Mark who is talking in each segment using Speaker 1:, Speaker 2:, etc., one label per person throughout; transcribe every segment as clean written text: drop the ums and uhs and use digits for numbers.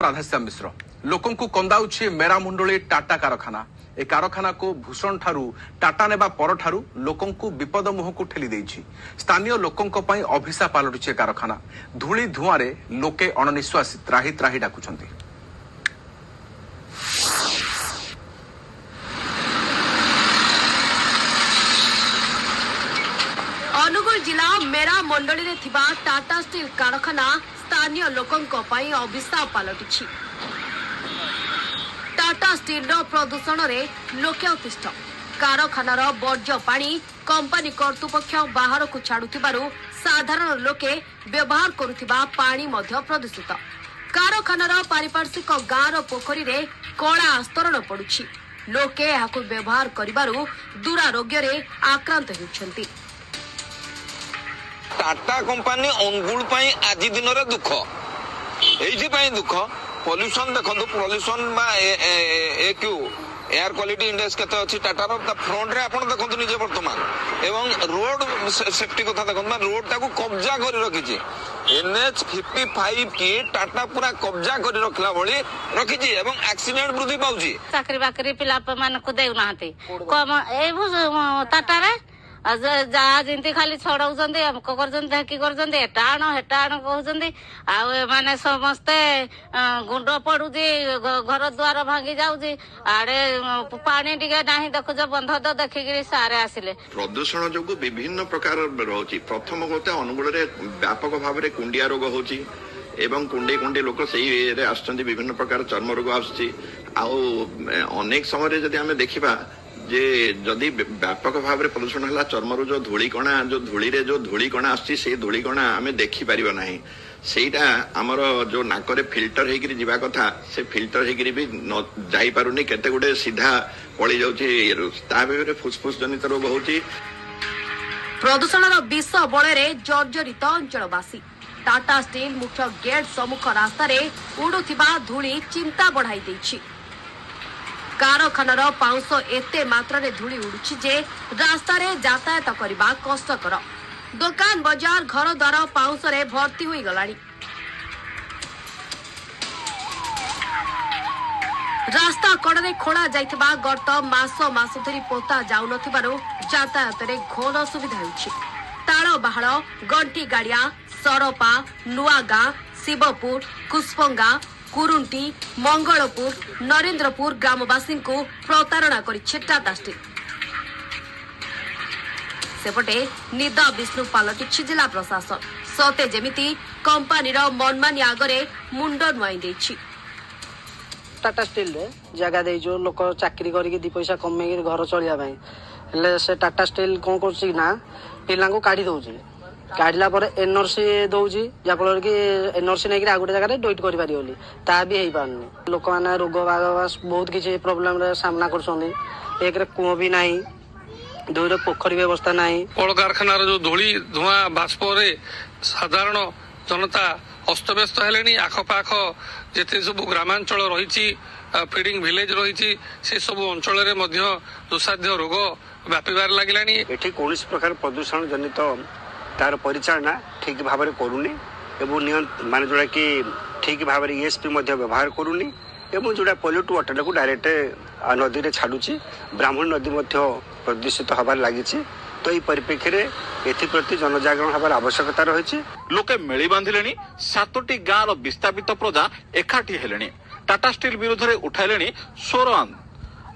Speaker 1: राधाश्याम मिश्र लोकं को कंदाउछि मेरा मुंडली टाटा कारखाना ए कारखाना को भूषण ठारू टाटा नेबा पर ठारू लोकं को विपद मुह को ठेली देछि। स्थानीय लोकं को पई अभिशाप पालटिछि कारखाना धूली धुआं रे लोके अणनिश्वासी त्राही त्राही डाकुछन्ति।
Speaker 2: अनुगुल जिला मेरा मंडली रे थिबा टाटा स्टील कारखाना स्थानीय लोकं को पई अभिशाप पालटिछि। टाटा स्टील रो प्रदूषण रे लोके अतिष्ठ कारखानार वर्ज्य पानी कंपनी कर्तृपक्ष बाहर को छाड़ुथिबारु साधारण लोके व्यवहार करुथिबा पानी मध्य प्रदूषित। कारखानार पारिपार्श्विक गाँव पोखरी रे कला आस्तरण पड़ुछि। लोके याकु व्यवहार करिबारु दुरारोग्य रे आक्रांत हेउछन्ति।
Speaker 3: टाटा कंपनी अनुगुल पई आजि दिन रे दुख एइथि पई दुख पॉल्यूशन देखो पॉल्यूशन एयर क्वालिटी इंडेक्स केते अछि टाटार फ्रंट रे आपण देखो निजे वर्तमान एवं रोड सेफ्टी कथा देखो रोड टाको कब्जा करि रखिछि। NH 55 की टाटा पूरा कब्जा करि रखला भली रखिछि एवं एक्सीडेंट वृद्धि पाउछि।
Speaker 4: चाकरी बाकरी पिला मान को देउ नाहते कम ए टाटा रे जहाँ जमी खाली छड़ाऊंट अमुक कर कहते आने समस्ते गुंड पड़ू घर द्वार भांगी जाऊँगी आड़े पानी टिके नहीं देखुच बंध तो देखिकी सारे आसिले
Speaker 5: प्रदूषण जो विभिन्न प्रकार रही प्रथम कहते अनुगुल व्यापक भाव में कुंडिया रोग होची एवं कुंडे कुंडे लोक से आसुच्चंदी विभिन्न प्रकार चर्म रोग आसुची अनेक समय जदि आम देखा जे जदि व्यापक भाव में प्रदूषण है चर्मर जो धूलिकणा जो धूली रे जो धूलिकणा आसुची से धूलिकणा आम देखी पारिबा नाही सेटा आमर जो नाकरे फिल्टर हेकरी जीवा कथा से फिल्टर हेकरी भी न जाई पारुनी केते गुडे सीधा पड़ी जाउची ता बेरे फुसफुस जनित रोग होची।
Speaker 2: प्रदूषणर विष बଳରେ जर्जरित अंचलवासी टाटा स्टील मुख्य गेट सम्मुख रास्ता रे उडुथिबा धूली चिंता बढ़ाई देछि। कारखानार पाउंश एते मात्रा रे धूली उडुछि जे रास्ता रे यातायात करबा कष्टकर। दुकान बाजार घर द्वार पाउंश रे भर्ती होई गलानी। रास्ता कड़े खोला जाइथिबा गर्त मास मास धरी पोता जाउ नथिबारु यातायात रे घोर असुविधा होछि। ताଳ बाहाळ गंटी गाड़िया सरपा नुआगां शिवपुर कुस्पंगा कुरुंटी मंगलपुर नरेंद्रपुर ग्रामवासी को प्रतारणा करिछि टाटा स्टील। सेपटे निदा विष्णु पालटिछि जिला प्रशासन सते जेमिति कंपनीर मनमानी आगरे मुंड नुआई देछि।
Speaker 6: टाटा स्टील रे जगह दे जो लोक चाकरी करके दी पैसा कमे घर चलिया भाई हेले से टाटा स्टील कोन करछि ना पिला को काढी दउछि काढ़ला पर एनआरसी दउछि जाफल कि एनआरसी नै कि आ गोटे जगह रे डोइट करि पारि होली ता भी हेई पारनी लोक माने रोग बहुत किछि प्रॉब्लम रे सामना करछोंदी। एक रे कुओ भी नाही दुई रे पोखरी व्यवस्था नाही
Speaker 7: कल कारखानार जो धूली धुआं बाष्प रे साधारण जनता अस्तव्यस्त हेलेनी आखपाख जेते सब ग्रामांचल रही फीडिंग विलेज रही से सब अंचल रे मध्य दुसाध्य रोग व्यापीबार लागिलानी।
Speaker 8: एठी कौन प्रकार प्रदूषण जनित तार परिचालना ठीक भाव में करूनी एवं मान जोड़ा कि ठीक भाव में ESP व्यवहार करूनी एवं जोड़ा पॉल्यूट वाटर को डायरेक्ट नदी में छाड़ुची ब्राह्मण नदी प्रदूषित हबार लगी तो ये परिप्रेक्षी में एप्रति जनजागरण हबार आवश्यकता रही।
Speaker 9: लोके मेली बांधिले 7टी गाँव विस्थापित प्रजा एकाठी हेले टाटा स्टील विरोध में उठाइले स्वर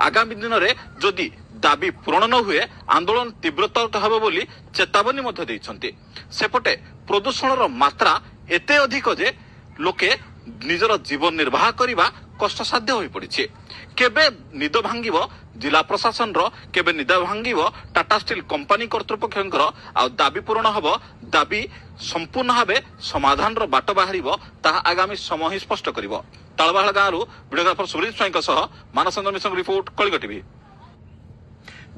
Speaker 9: आगामी दिन में जदि दाबी पूरण न हुए आंदोलन तीव्रतर हेब बोली चेतावनी सेपटे प्रदूषण मात्रा एते अधिक जे लोके निजर जीवन निर्वाह करने कष्टसाध्य हो पड़ी। केबे निद भांगिब जिला प्रशासन केबे निद भांगिब टाटा स्टील कंपनी कर्तृपक्षर आ दाबी पूरण हब दाबी संपूर्ण भाव समाधान बाट बाहर ताहा आगामी समय ही स्पष्ट कर। तालबाहाल गाँव वीडियोग्राफर सुब्रजीत स्वाई मानस चंद्र मिश्र रिपोर्ट कलिंग टीवी।